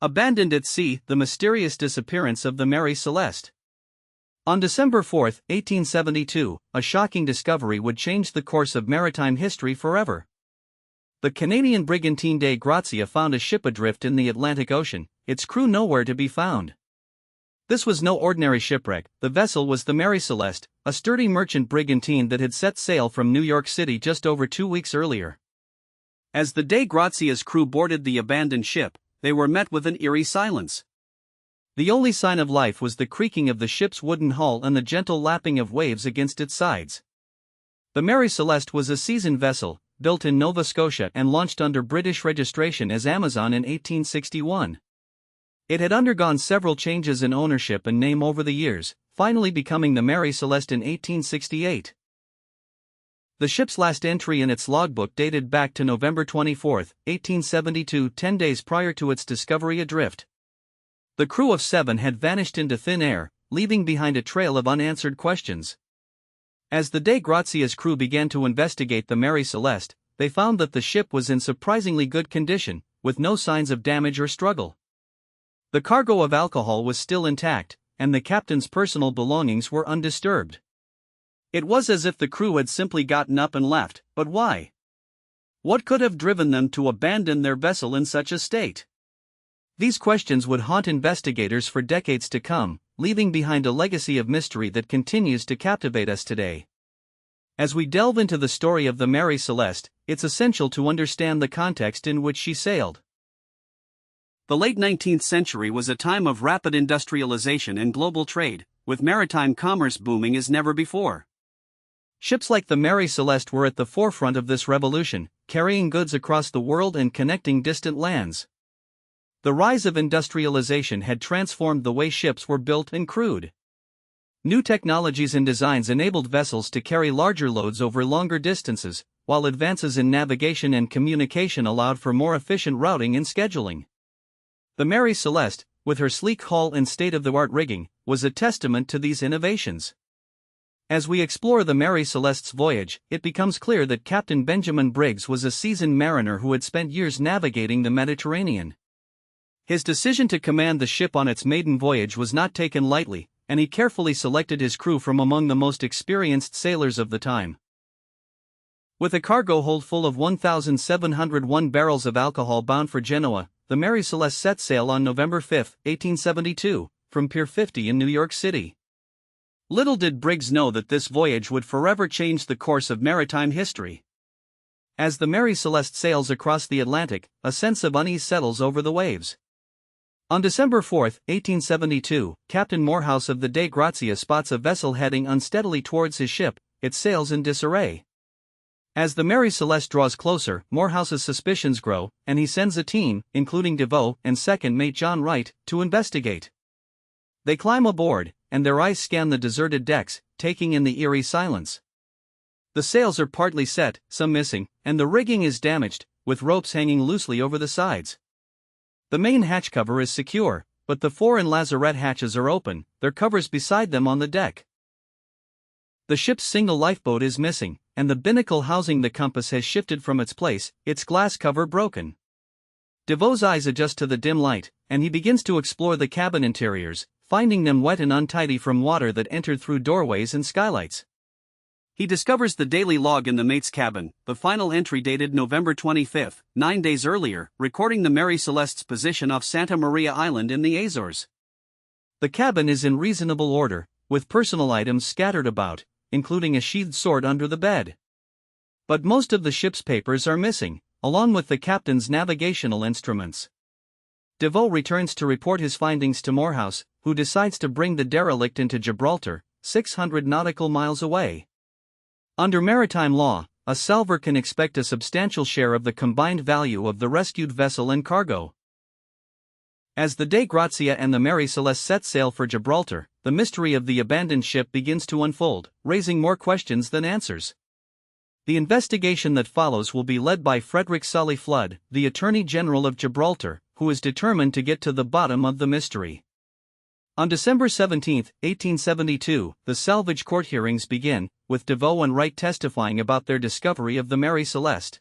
Abandoned at sea, the mysterious disappearance of the Mary Celeste. On December 4, 1872, a shocking discovery would change the course of maritime history forever. The Canadian brigantine Dei Gratia found a ship adrift in the Atlantic Ocean, its crew nowhere to be found. This was no ordinary shipwreck. The vessel was the Mary Celeste, a sturdy merchant brigantine that had set sail from New York City just over 2 weeks earlier. As the Dei Gratia's crew boarded the abandoned ship, they were met with an eerie silence. The only sign of life was the creaking of the ship's wooden hull and the gentle lapping of waves against its sides. The Mary Celeste was a seasoned vessel, built in Nova Scotia and launched under British registration as Amazon in 1861. It had undergone several changes in ownership and name over the years, finally becoming the Mary Celeste in 1868. The ship's last entry in its logbook dated back to November 24, 1872, 10 days prior to its discovery adrift. The crew of 7 had vanished into thin air, leaving behind a trail of unanswered questions. As the Dei Gratia's crew began to investigate the Mary Celeste, they found that the ship was in surprisingly good condition, with no signs of damage or struggle. The cargo of alcohol was still intact, and the captain's personal belongings were undisturbed. It was as if the crew had simply gotten up and left, but why? What could have driven them to abandon their vessel in such a state? These questions would haunt investigators for decades to come, leaving behind a legacy of mystery that continues to captivate us today. As we delve into the story of the Mary Celeste, it's essential to understand the context in which she sailed. The late 19th century was a time of rapid industrialization and global trade, with maritime commerce booming as never before. Ships like the Mary Celeste were at the forefront of this revolution, carrying goods across the world and connecting distant lands. The rise of industrialization had transformed the way ships were built and crewed. New technologies and designs enabled vessels to carry larger loads over longer distances, while advances in navigation and communication allowed for more efficient routing and scheduling. The Mary Celeste, with her sleek hull and state-of-the-art rigging, was a testament to these innovations. As we explore the Mary Celeste's voyage, it becomes clear that Captain Benjamin Briggs was a seasoned mariner who had spent years navigating the Mediterranean. His decision to command the ship on its maiden voyage was not taken lightly, and he carefully selected his crew from among the most experienced sailors of the time. With a cargo hold full of 1,701 barrels of alcohol bound for Genoa, the Mary Celeste set sail on November 5, 1872, from Pier 50 in New York City. Little did Briggs know that this voyage would forever change the course of maritime history. As the Mary Celeste sails across the Atlantic, a sense of unease settles over the waves. On December 4, 1872, Captain Morehouse of the Dei Gratia spots a vessel heading unsteadily towards his ship, its sails in disarray. As the Mary Celeste draws closer, Morehouse's suspicions grow, and he sends a team, including DeVoe and second mate John Wright, to investigate. They climb aboard, and their eyes scan the deserted decks, taking in the eerie silence. The sails are partly set, some missing, and the rigging is damaged, with ropes hanging loosely over the sides. The main hatch cover is secure, but the fore and lazarette hatches are open, their covers beside them on the deck. The ship's single lifeboat is missing, and the binnacle housing the compass has shifted from its place, its glass cover broken. DeVoe's eyes adjust to the dim light, and he begins to explore the cabin interiors, finding them wet and untidy from water that entered through doorways and skylights. He discovers the daily log in the mate's cabin, the final entry dated November 25, 9 days earlier, recording the Mary Celeste's position off Santa Maria Island in the Azores. The cabin is in reasonable order, with personal items scattered about, including a sheathed sword under the bed. But most of the ship's papers are missing, along with the captain's navigational instruments. DeVoe returns to report his findings to Morehouse, who decides to bring the derelict into Gibraltar, 600 nautical miles away. Under maritime law, a salvor can expect a substantial share of the combined value of the rescued vessel and cargo. As the Dei Gratia and the Mary Celeste set sail for Gibraltar, the mystery of the abandoned ship begins to unfold, raising more questions than answers. The investigation that follows will be led by Frederick Sully Flood, the Attorney General of Gibraltar, who is determined to get to the bottom of the mystery. On December 17, 1872, the salvage court hearings begin, with DeVoe and Wright testifying about their discovery of the Mary Celeste.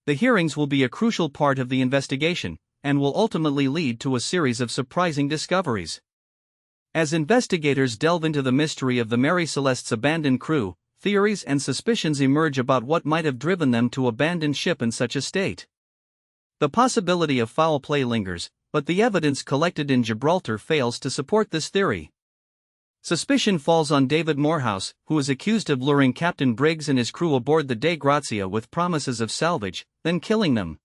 The hearings will be a crucial part of the investigation, and will ultimately lead to a series of surprising discoveries. As investigators delve into the mystery of the Mary Celeste's abandoned crew, theories and suspicions emerge about what might have driven them to abandon ship in such a state. The possibility of foul play lingers, but the evidence collected in Gibraltar fails to support this theory. Suspicion falls on David Morehouse, who is accused of luring Captain Briggs and his crew aboard the Dei Gratia with promises of salvage, then killing them.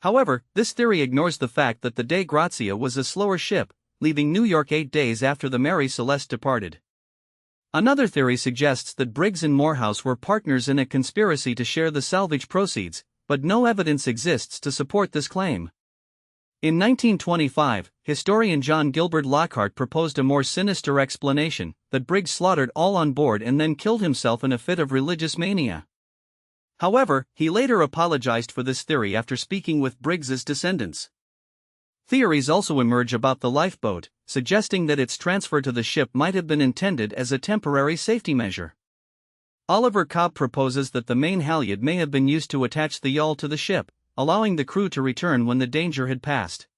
However, this theory ignores the fact that the Dei Gratia was a slower ship, leaving New York 8 days after the Mary Celeste departed. Another theory suggests that Briggs and Morehouse were partners in a conspiracy to share the salvage proceeds, but no evidence exists to support this claim. In 1925, historian John Gilbert Lockhart proposed a more sinister explanation, that Briggs slaughtered all on board and then killed himself in a fit of religious mania. However, he later apologized for this theory after speaking with Briggs's descendants. Theories also emerge about the lifeboat, suggesting that its transfer to the ship might have been intended as a temporary safety measure. Oliver Cobb proposes that the main halyard may have been used to attach the yawl to the ship, allowing the crew to return when the danger had passed.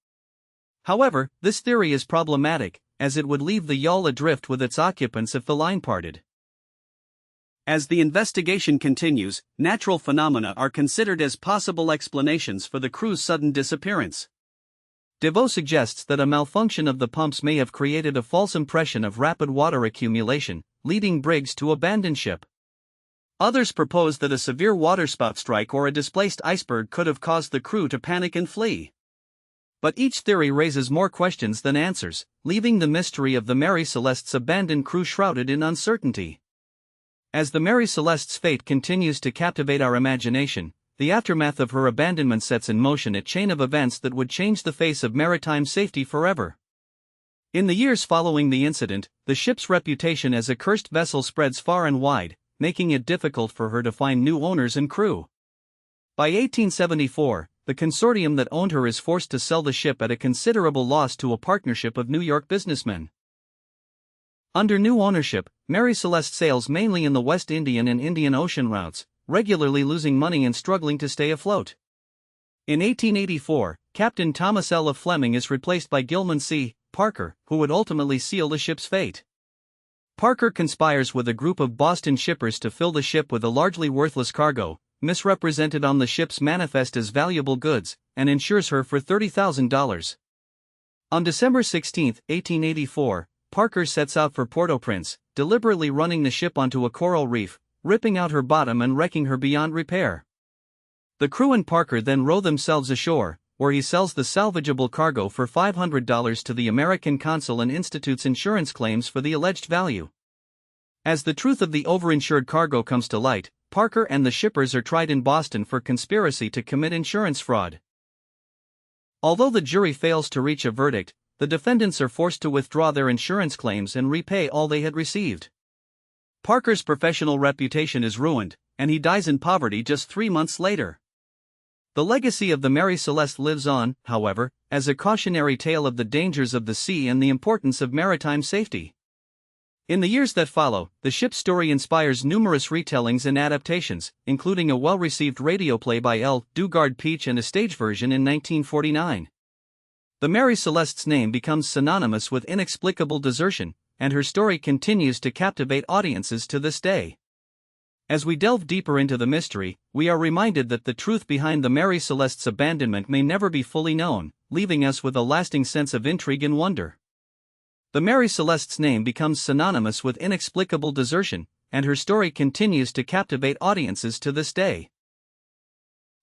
However, this theory is problematic, as it would leave the yawl adrift with its occupants if the line parted. As the investigation continues, natural phenomena are considered as possible explanations for the crew's sudden disappearance. DeVoe suggests that a malfunction of the pumps may have created a false impression of rapid water accumulation, leading Briggs to abandon ship. Others propose that a severe waterspout strike or a displaced iceberg could have caused the crew to panic and flee. But each theory raises more questions than answers, leaving the mystery of the Mary Celeste's abandoned crew shrouded in uncertainty. As the Mary Celeste's fate continues to captivate our imagination, the aftermath of her abandonment sets in motion a chain of events that would change the face of maritime safety forever. In the years following the incident, the ship's reputation as a cursed vessel spreads far and wide, making it difficult for her to find new owners and crew. By 1874, the consortium that owned her is forced to sell the ship at a considerable loss to a partnership of New York businessmen. Under new ownership, Mary Celeste sails mainly in the West Indian and Indian Ocean routes, regularly losing money and struggling to stay afloat. In 1884, Captain Thomas L. Fleming is replaced by Gilman C. Parker, who would ultimately seal the ship's fate. Parker conspires with a group of Boston shippers to fill the ship with a largely worthless cargo, misrepresented on the ship's manifest as valuable goods, and insures her for $30,000. On December 16, 1884, Parker sets out for Port-au-Prince, deliberately running the ship onto a coral reef, ripping out her bottom and wrecking her beyond repair. The crew and Parker then row themselves ashore, where he sells the salvageable cargo for $500 to the American consul and institutes insurance claims for the alleged value. As the truth of the overinsured cargo comes to light, Parker and the shippers are tried in Boston for conspiracy to commit insurance fraud. Although the jury fails to reach a verdict, the defendants are forced to withdraw their insurance claims and repay all they had received. Parker's professional reputation is ruined, and he dies in poverty just 3 months later. The legacy of the Mary Celeste lives on, however, as a cautionary tale of the dangers of the sea and the importance of maritime safety. In the years that follow, the ship's story inspires numerous retellings and adaptations, including a well-received radio play by L. Dugard Peach and a stage version in 1949. The Mary Celeste's name becomes synonymous with inexplicable desertion, and her story continues to captivate audiences to this day. As we delve deeper into the mystery, we are reminded that the truth behind the Mary Celeste's abandonment may never be fully known, leaving us with a lasting sense of intrigue and wonder. The Mary Celeste's name becomes synonymous with inexplicable desertion, and her story continues to captivate audiences to this day.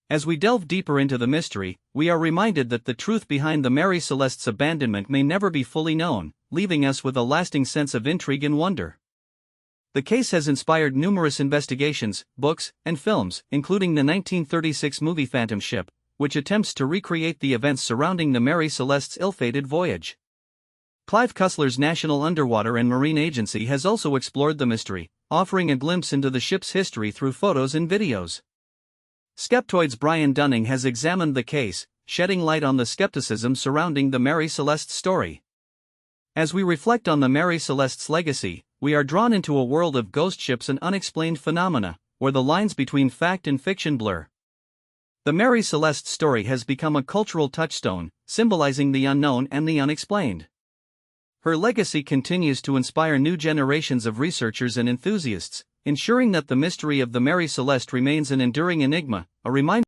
As we delve deeper into the mystery, we are reminded that the truth behind the Mary Celeste's abandonment may never be fully known, leaving us with a lasting sense of intrigue and wonder. The case has inspired numerous investigations, books, and films, including the 1936 movie Phantom Ship, which attempts to recreate the events surrounding the Mary Celeste's ill-fated voyage. Clive Cussler's National Underwater and Marine Agency has also explored the mystery, offering a glimpse into the ship's history through photos and videos. Skeptoid's Brian Dunning has examined the case, shedding light on the skepticism surrounding the Mary Celeste story. As we reflect on the Mary Celeste's legacy, we are drawn into a world of ghost ships and unexplained phenomena, where the lines between fact and fiction blur. The Mary Celeste story has become a cultural touchstone, symbolizing the unknown and the unexplained. Her legacy continues to inspire new generations of researchers and enthusiasts, ensuring that the mystery of the Mary Celeste remains an enduring enigma, a reminder